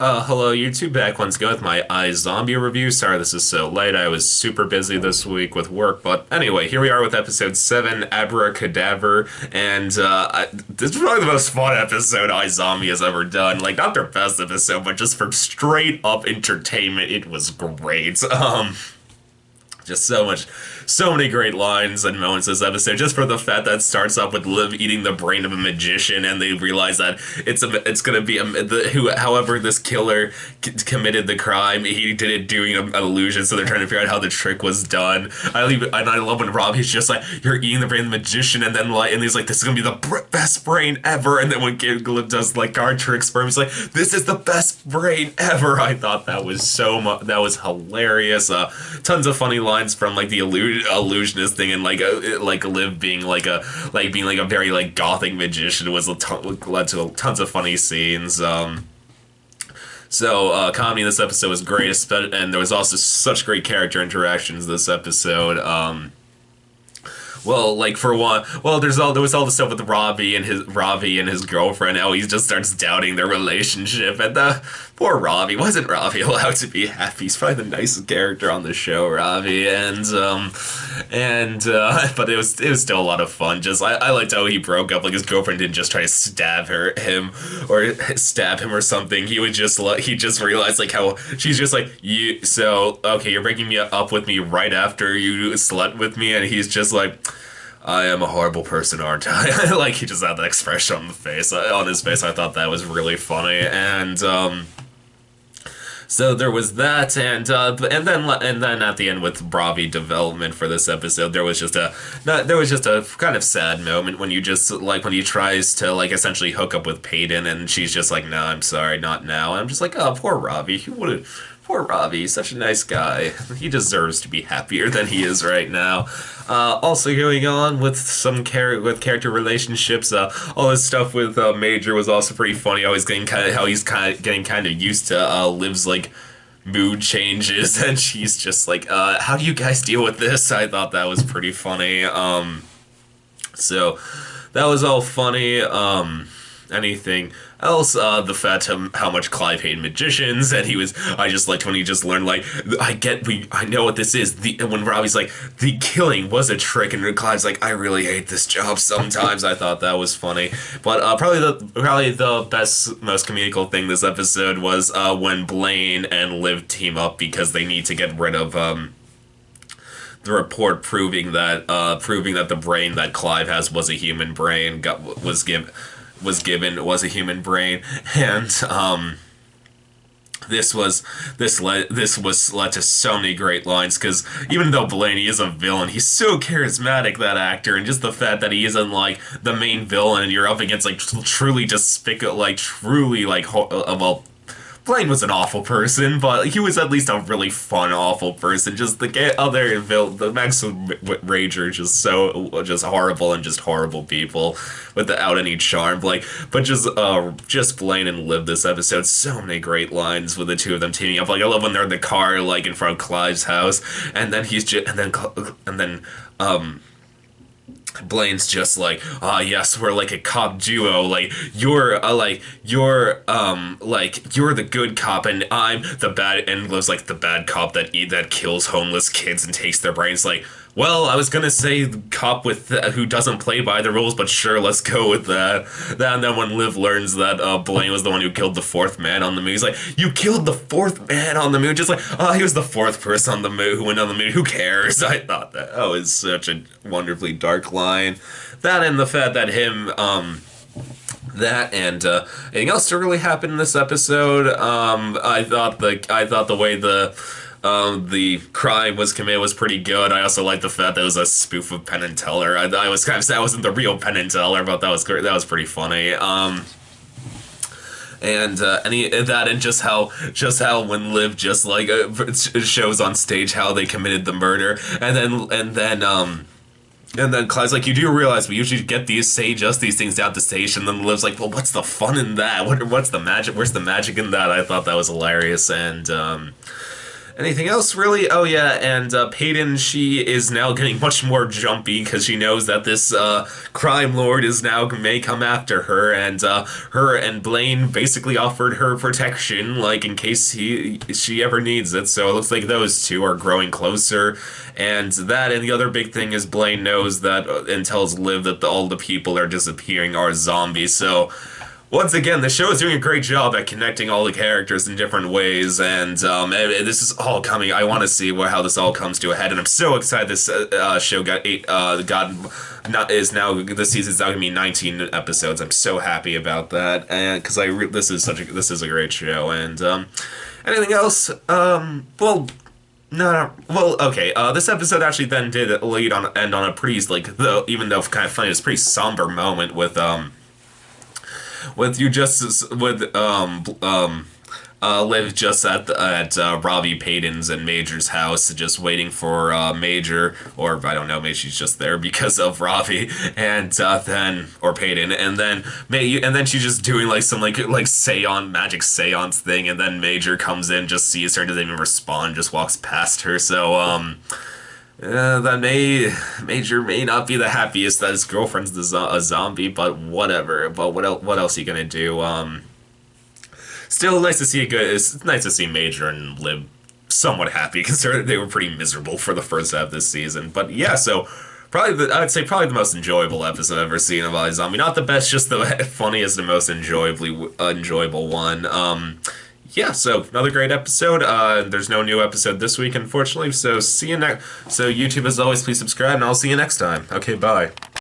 Hello YouTube, back once again with my iZombie review. Sorry this is so late, I was super busy this week with work, but anyway, here we are with episode 7, Abra Cadaver, and this is probably the most fun episode iZombie has ever done. Like, not their best episode, but just for straight up entertainment, it was great. Just so many great lines and moments this episode. Just for the fact that it starts off with Liv eating the brain of a magician, and they realize that it's gonna be however this killer committed the crime, he did it doing an illusion. So they're trying to figure out how the trick was done. I love when Robbie's just like, "You're eating the brain of the magician," and then and he's like, "This is gonna be the best brain ever." And then when Liv does like card tricks for him, he's like, "This is the best brain ever." I thought that was that was hilarious. Tons of funny lines from like the illusionist thing, and like Liv being like a very like gothic magician was led to tons of funny scenes. Comedy in this episode was great, and there was also such great character interactions this episode. Well, like for one, there was all the stuff with Robbie and his girlfriend. How he just starts doubting their relationship, and the poor Robbie. Wasn't Robbie allowed to be happy? He's probably the nicest character on the show, Robbie, but it was still a lot of fun. Just I liked how he broke up. Like his girlfriend didn't just try to stab him or something. He just realized like how she's just like, you. So okay, you're breaking me up with me right after you slept with me, and he's just like, "I am a horrible person, aren't I?" Like he just had that expression on his face. I thought that was really funny, and so there was that, and then at the end with Robbie development for this episode, there was just a kind of sad moment when when he tries to like essentially hook up with Peyton, and she's just like, "No, I'm sorry, not now." And I'm just like, "Oh, poor Robbie. He would have." Poor Robbie, such a nice guy. He deserves to be happier than he is right now. Also going on with some character relationships, all this stuff with Major was also pretty funny. How he's getting kind of used to Liv's like mood changes, and she's just like, "How do you guys deal with this?" I thought that was pretty funny. So that was all funny. Anything else? The fact how much Clive hated magicians, and I just liked when he just learned like, I know what this is. When Robbie's like, "The killing was a trick," and Clive's like, "I really hate this job sometimes." I thought that was funny. But probably the best, most comedical thing this episode was when Blaine and Liv team up because they need to get rid of the report proving that the brain that Clive has was a human brain, was a human brain, and this led to so many great lines, because even though Blaney is a villain, he's so charismatic, that actor, and just the fact that he isn't like the main villain and you're up against like truly despicable, like truly like well, Blaine was an awful person, but he was at least a really fun, awful person. Just the Maximum Rager, just horrible and just horrible people without any charm. Like, but just Blaine and Liv this episode, so many great lines with the two of them teaming up. Like, I love when they're in the car, like in front of Clive's house, and then Blaine's just like, "Ah, yes, we're like a cop duo. Like you're the good cop, and I'm the bad." And Liv's like, "The bad cop that kills homeless kids and takes their brains." Like, well, I was gonna say the cop who doesn't play by the rules, but sure, let's go with that. And then when Liv learns that Blaine was the one who killed the fourth man on the moon, he's like, "You killed the fourth man on the moon?" Just like, "Oh, he was the fourth person on the moon who went on the moon. Who cares?" I thought that was such a wonderfully dark line. That, and the fact that anything else to really happen in this episode. I thought the way the crime was committed was pretty good. I also liked the fact that it was a spoof of Penn and Teller. I was kind of sad it wasn't the real Penn and Teller, but that was great. That was pretty funny. And just how when Liv just like shows on stage how they committed the murder, and then Clive's like, "You do realize we usually say just these things down at the station." And then Liv's like, "Well, what's the fun in that? What's the magic? Where's the magic in that?" I thought that was hilarious, Anything else, really? Oh, yeah, and Peyton, she is now getting much more jumpy because she knows that this crime lord is now may come after her, and her and Blaine basically offered her protection, like in case she ever needs it. So it looks like those two are growing closer, and the other big thing is Blaine knows that and tells Liv that all the people are disappearing are zombies. So once again, the show is doing a great job at connecting all the characters in different ways, and this is all coming. I want to see how this all comes to a head, and I'm so excited this show is now this season's now gonna be 19 episodes. I'm so happy about that, and because this is a great show. And anything else? Well. No, well, okay. This episode actually then did end on a pretty even though kind of funny, it's a pretty somber moment with you just with Liv just at Robbie Payton's and Major's house, just waiting for Major, or I don't know, maybe she's just there because of Robbie, and then or Payton, and then she's just doing like some magic seance thing, and then Major comes in, just sees her, and doesn't even respond, just walks past her. So Major may not be the happiest that his girlfriend's a zombie, but whatever. But what else are you gonna do? Still nice to see it's nice to see Major and Liv somewhat happy considering they were pretty miserable for the first half of this season. But yeah, so I'd say probably the most enjoyable episode I've ever seen of iZombie. Not the best, just the funniest and most enjoyable one. Yeah, so another great episode. There's no new episode this week, unfortunately. So see you next. So YouTube, as always, please subscribe, and I'll see you next time. Okay, bye.